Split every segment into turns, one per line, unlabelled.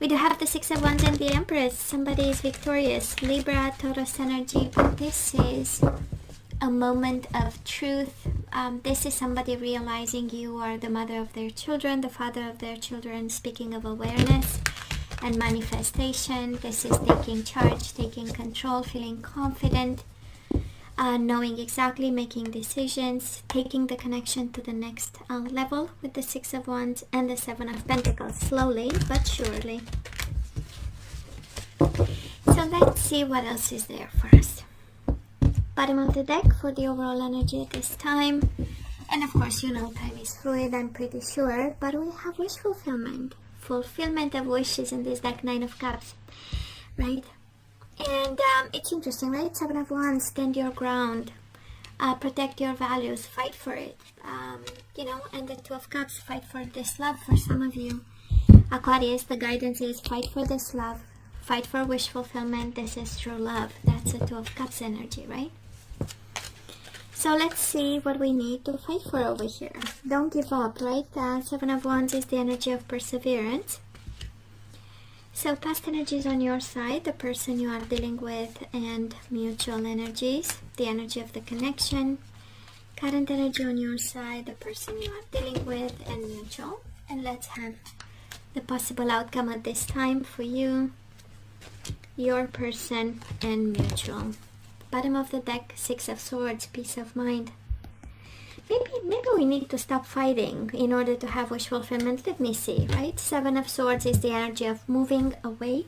We do have the Six of Wands and the Empress. Somebody is victorious. Libra, Taurus energy. This is a moment of truth. This is somebody realizing you are the mother of their children, the father of their children. Speaking of awareness and manifestation, this is taking charge, taking control, feeling confident, knowing exactly, making decisions, taking the connection to the next level with the Six of Wands and the Seven of Pentacles, slowly but surely. So let's see what else is there for us. Bottom of the deck for the overall energy at this time. And of course, you know, time is fluid, I'm pretty sure, but we have wish fulfillment. Fulfillment of wishes in this deck, Nine of Cups, right? And it's interesting, right? Seven of Wands, stand your ground, protect your values, fight for it, you know. And the Two of Cups, fight for this love for some of you. Aquarius, the guidance is fight for this love, fight for wish fulfillment. This is true love. That's the Two of Cups energy, right? So let's see what we need to fight for over here. Don't give up, right? Seven of Wands is the energy of perseverance. So past energies on your side, the person you are dealing with, and mutual energies, the energy of the connection. Current energy on your side, the person you are dealing with, and mutual. And let's have the possible outcome at this time for you, your person, and mutual. Bottom of the deck, Six of Swords, peace of mind. Maybe we need to stop fighting in order to have wish fulfillment. Let me see, right? Seven of Swords is the energy of moving away,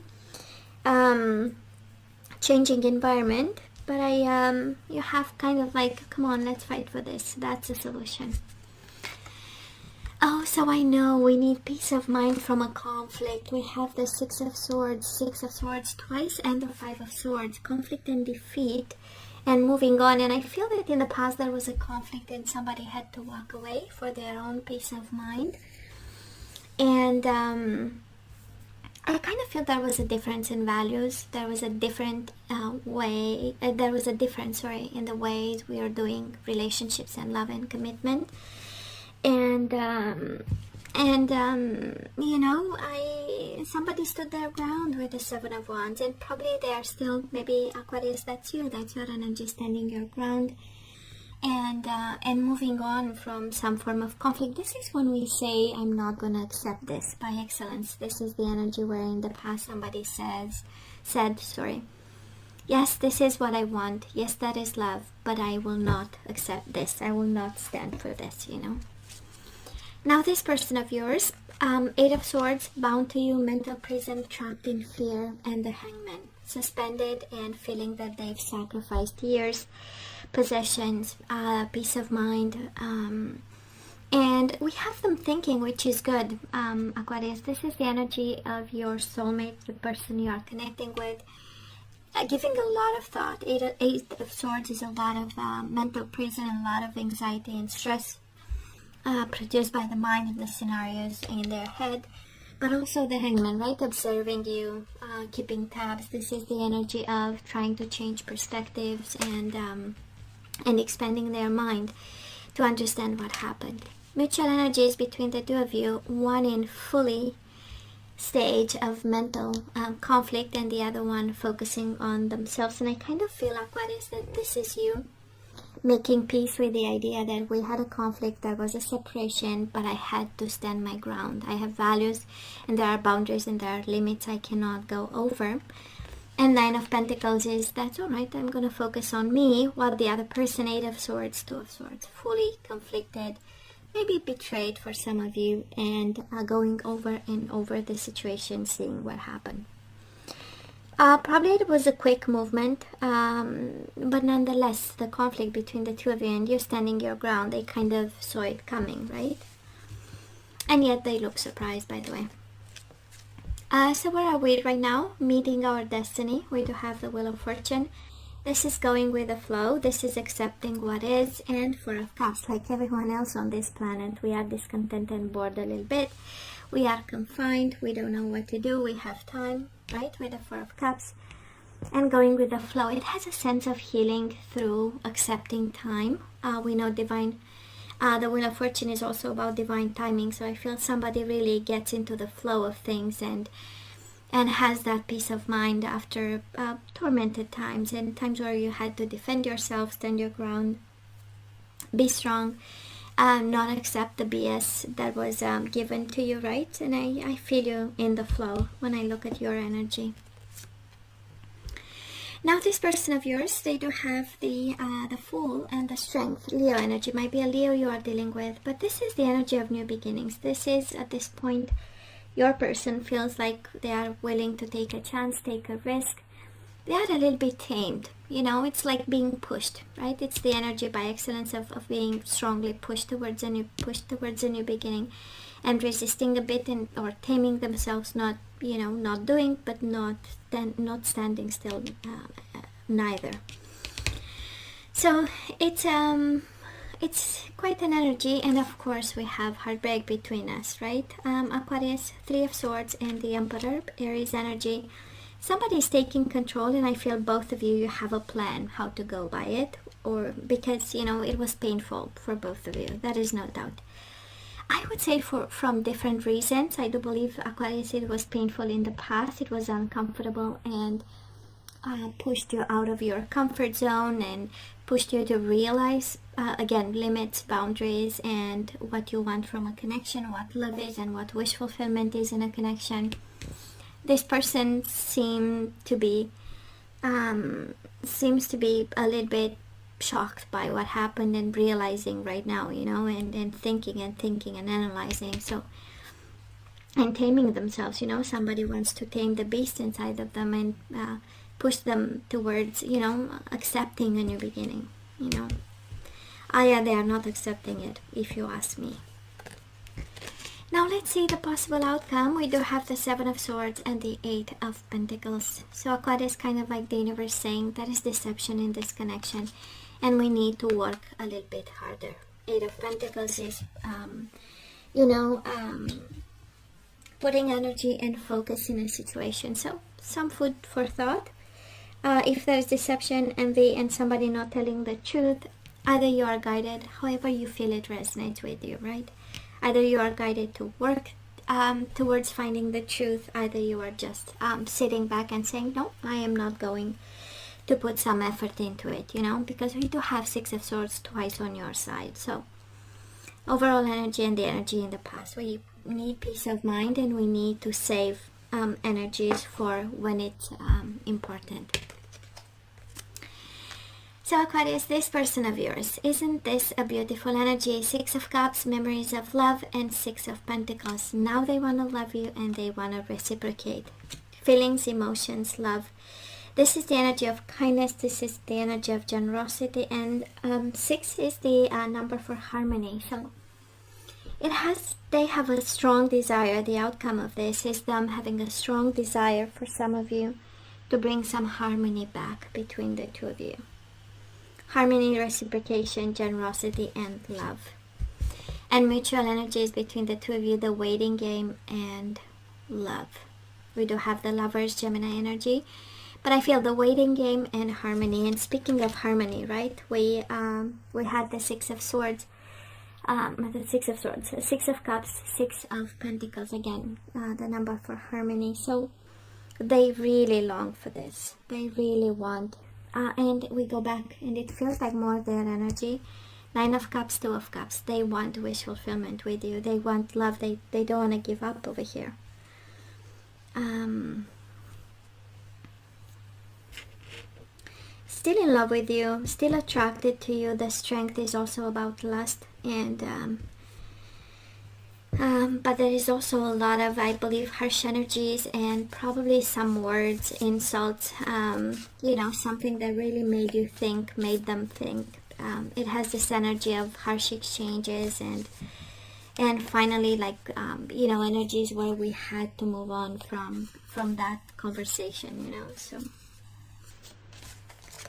changing environment. But you have kind of like, come on, let's fight for this. That's the solution. Oh, so I know we need peace of mind from a conflict. We have the Six of Swords twice, and the Five of Swords, conflict and defeat, and moving on. And I feel that in the past there was a conflict and somebody had to walk away for their own peace of mind. And I kind of feel there was a difference in values. There was a different difference in the ways we are doing relationships and love and commitment. And you know, somebody stood their ground with the Seven of Wands, and probably they are still, maybe Aquarius, that's your energy, standing your ground and moving on from some form of conflict. This is when we say, I'm not going to accept this, by excellence. This is the energy where in the past somebody said, yes, this is what I want. Yes, that is love, but I will not accept this. I will not stand for this, you know. Now this person of yours, Eight of Swords, bound to you, mental prison, trapped in fear, and the Hangman, suspended and feeling that they've sacrificed years, possessions, peace of mind, and we have them thinking, which is good. Aquarius, this is the energy of your soulmate, the person you are connecting with, giving a lot of thought. Eight of Swords is a lot of mental prison, a lot of anxiety and stress, produced by the mind and the scenarios in their head. But also the Hangman, right? Observing you, keeping tabs. This is the energy of trying to change perspectives and expanding their mind to understand what happened. Mutual energies between the two of you, one in fully stage of mental conflict and the other one focusing on themselves. And I kind of feel, Aquarius, that this is you making peace with the idea that we had a conflict, there was a separation, but I had to stand my ground. I have values and there are boundaries and there are limits I cannot go over. And Nine of Pentacles is, that's all right, I'm going to focus on me, while the other person, Eight of Swords, Two of Swords, fully conflicted, maybe betrayed for some of you, and going over and over the situation, seeing what happened. Probably it was a quick movement, but nonetheless, the conflict between the two of you and you standing your ground, they kind of saw it coming, right? And yet they look surprised, by the way. So where are we right now? Meeting our destiny. We do have the Wheel of Fortune. This is going with the flow. This is accepting what is. And Four of Cups, like everyone else on this planet, we are discontented and bored a little bit. We are confined. We don't know what to do. We have time, right? With the Four of Cups. And going with the flow. It has a sense of healing through accepting time. We know divine... the Wheel of Fortune is also about divine timing. So I feel somebody really gets into the flow of things and and has that peace of mind after tormented times and times where you had to defend yourself, stand your ground, be strong, not accept the BS that was given to you, right? And I feel you in the flow when I look at your energy. Now this person of yours, they do have the Fool and the Strength. Leo energy. Might be a Leo you are dealing with, but this is the energy of new beginnings. This is, at this point, your person feels like they are willing to take a chance, take a risk. They are a little bit tamed. You know, it's like being pushed, right? It's the energy by excellence of being strongly pushed towards a new beginning, and resisting a bit, and or taming themselves, not, you know, not doing, but not standing still, neither. So it's quite an energy, and of course we have heartbreak between us, right? Aquarius, Three of Swords, and the Emperor, Aries energy. Somebody is taking control, and I feel both of you have a plan how to go by it, or because, you know, it was painful for both of you. That is no doubt. I would say from different reasons. I do believe, Aquarius, it was painful in the past. It was uncomfortable and pushed you out of your comfort zone and pushed you to realize, again, limits, boundaries, and what you want from a connection, what love is and what wish fulfillment is in a connection. This person seems to be a little bit shocked by what happened and realizing right now, you know, and thinking and analyzing, so, and taming themselves. You know, somebody wants to tame the beast inside of them and push them towards, you know, accepting a new beginning, you know. Yeah, they are not accepting it, if you ask me. Now let's see the possible outcome. We do have the Seven of Swords and the Eight of Pentacles. So Aquarius, kind of like the universe saying there is deception in this connection, and we need to work a little bit harder. Eight of Pentacles is, putting energy and focus in a situation. So some food for thought. If there is deception, envy, and somebody not telling the truth, either you are guided, however you feel it resonates with you, right? Either you are guided to work towards finding the truth, either you are just sitting back and saying, no, I am not going to put some effort into it, you know, because we do have Six of Swords twice on your side. So overall energy and the energy in the past, we need peace of mind, and we need to save energies for when it's important. So Aquarius, this person of yours, isn't this a beautiful energy? Six of Cups, memories of love, and Six of Pentacles. Now they want to love you and they want to reciprocate. Feelings, emotions, love. This is the energy of kindness. This is the energy of generosity. And 6 is the number for harmony. So they have a strong desire. The outcome of this is them having a strong desire for some of you to bring some harmony back between the two of you. Harmony, reciprocation, generosity, and love. And mutual energies between the two of you, the waiting game and love. We do have the Lovers, Gemini energy, but I feel the waiting game and harmony. And speaking of harmony, right, we had the Six of Swords, Six of Cups, Six of Pentacles, again, the number for harmony. So they really long for this. They really want. And we go back, and it feels like more their energy. Nine of Cups, Two of Cups. They want wish fulfillment with you. They want love. They don't want to give up over here. Still in love with you, still attracted to you. The Strength is also about lust, and but there is also a lot of, I believe, harsh energies and probably some words, insults, something that really made them think. It has this energy of harsh exchanges and finally, like, energies where we had to move on from that conversation,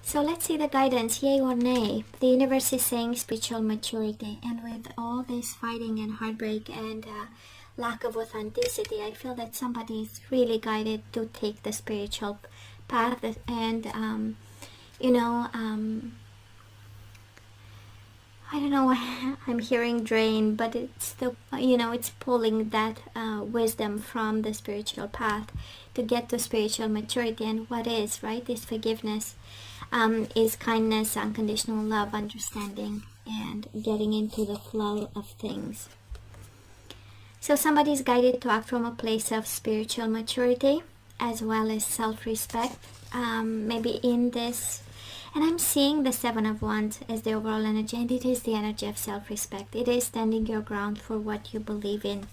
So let's see the guidance, yay or nay. The universe is saying spiritual maturity, and with all this fighting and heartbreak and lack of authenticity, I feel that somebody is really guided to take the spiritual path and, I don't know why I'm hearing drain, but it's the, it's pulling that wisdom from the spiritual path to get to spiritual maturity. And what is, right, is forgiveness, is kindness, unconditional love, understanding, and getting into the flow of things. So somebody is guided to act from a place of spiritual maturity as well as self-respect, maybe in this. And I'm seeing the Seven of Wands as the overall energy, and it is the energy of self-respect. It is standing your ground for what you believe in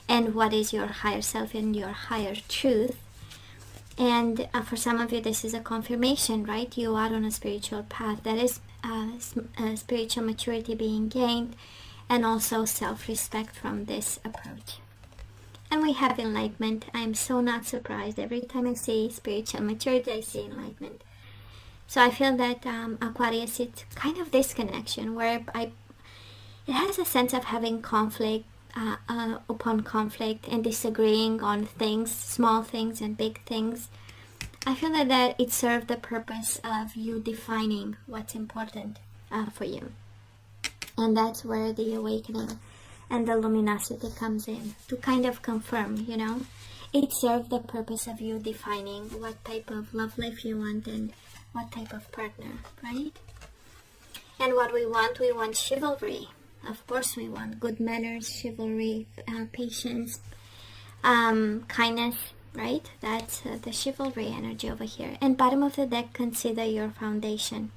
and what is your higher self and your higher truth. And for some of you, this is a confirmation, right? You are on a spiritual path. That is spiritual maturity being gained, and also self-respect from this approach. And we have enlightenment. I am so not surprised. Every time I see spiritual maturity, I see enlightenment. So I feel that Aquarius, it's kind of this connection where it has a sense of having conflict upon conflict and disagreeing on things, small things and big things. I feel that it served the purpose of you defining what's important for you. And that's where the awakening and the luminosity comes in, to kind of confirm, It served the purpose of you defining what type of love life you want and what type of partner, right? And what we want chivalry. Of course we want good manners, chivalry, patience, kindness, right? That's the chivalry energy over here. And bottom of the deck, consider your foundation.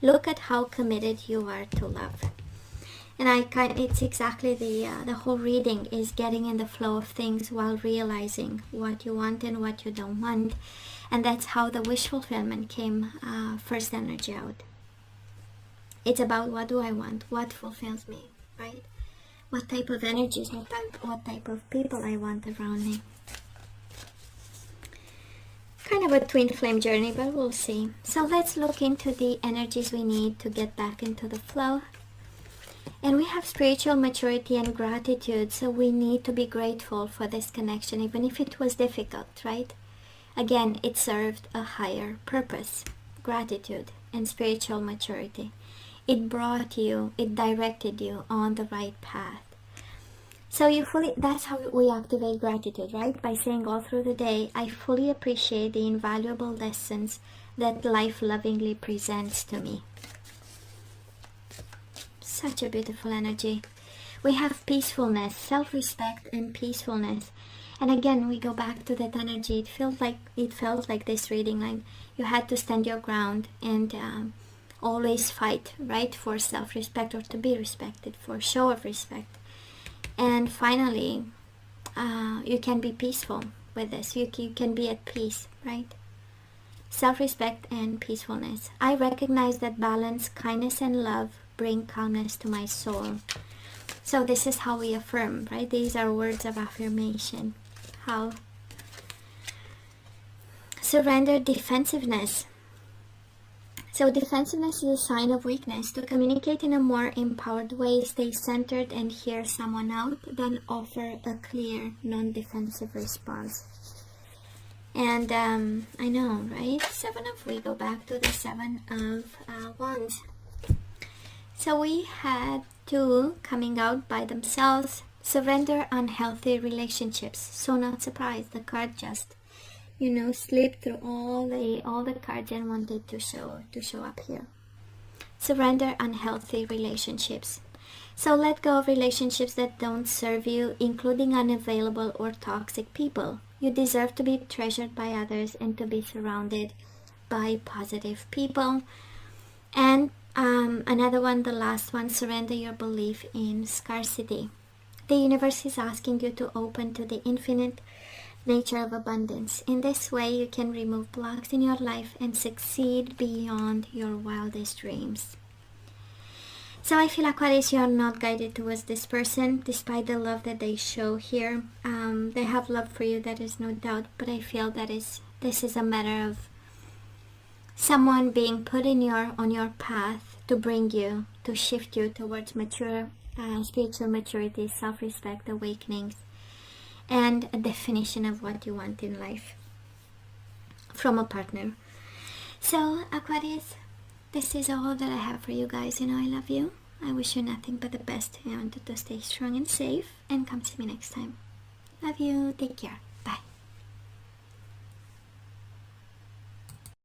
Look at how committed you are to love. And it's exactly the whole reading is getting in the flow of things while realizing what you want and what you don't want. And that's how the wish fulfillment came first energy out. It's about, what do I want? What fulfills me, right? What type of energies, what type of people I want around me. Kind of a twin flame journey, but we'll see. So let's look into the energies we need to get back into the flow. And we have spiritual maturity and gratitude, so we need to be grateful for this connection, even if it was difficult, right? Again, it served a higher purpose, gratitude and spiritual maturity. It brought you, it directed you on the right path. So that's how we activate gratitude, right? By saying all through the day, I fully appreciate the invaluable lessons that life lovingly presents to me. Such a beautiful energy. We have peacefulness, self-respect and peacefulness. And again, we go back to that energy. It felt like this reading, like you had to stand your ground and always fight, right, for self-respect or to be respected, for show of respect. And finally, you can be peaceful with this. You can be at peace, right? Self-respect and peacefulness. I recognize that balance, kindness, and love bring calmness to my soul. So this is how we affirm, right? These are words of affirmation. How? Surrender defensiveness. So defensiveness is a sign of weakness. To communicate in a more empowered way, stay centered and hear someone out, then offer a clear, non-defensive response. And I know, right? We go back to the Seven of Wands. So we had two coming out by themselves. Surrender unhealthy relationships. So not surprised, the card just, slipped through all the cards and wanted to show up here. Surrender unhealthy relationships. So let go of relationships that don't serve you, including unavailable or toxic people. You deserve to be treasured by others and to be surrounded by positive people. And another one, the last one, surrender your belief in scarcity. The universe is asking you to open to the infinite nature of abundance. In this way, you can remove blocks in your life and succeed beyond your wildest dreams. So I feel, Aquarius, you are not guided towards this person, despite the love that they show here. They have love for you, that is no doubt, but I feel that this is a matter of someone being put on your path to bring you, to shift you towards mature spiritual maturity, self-respect, awakenings, and a definition of what you want in life from a partner. So Aquarius, this is all that I have for you guys. I love you. I wish you nothing but the best. I want you to stay strong and safe, and come see me next time. Love you. Take care.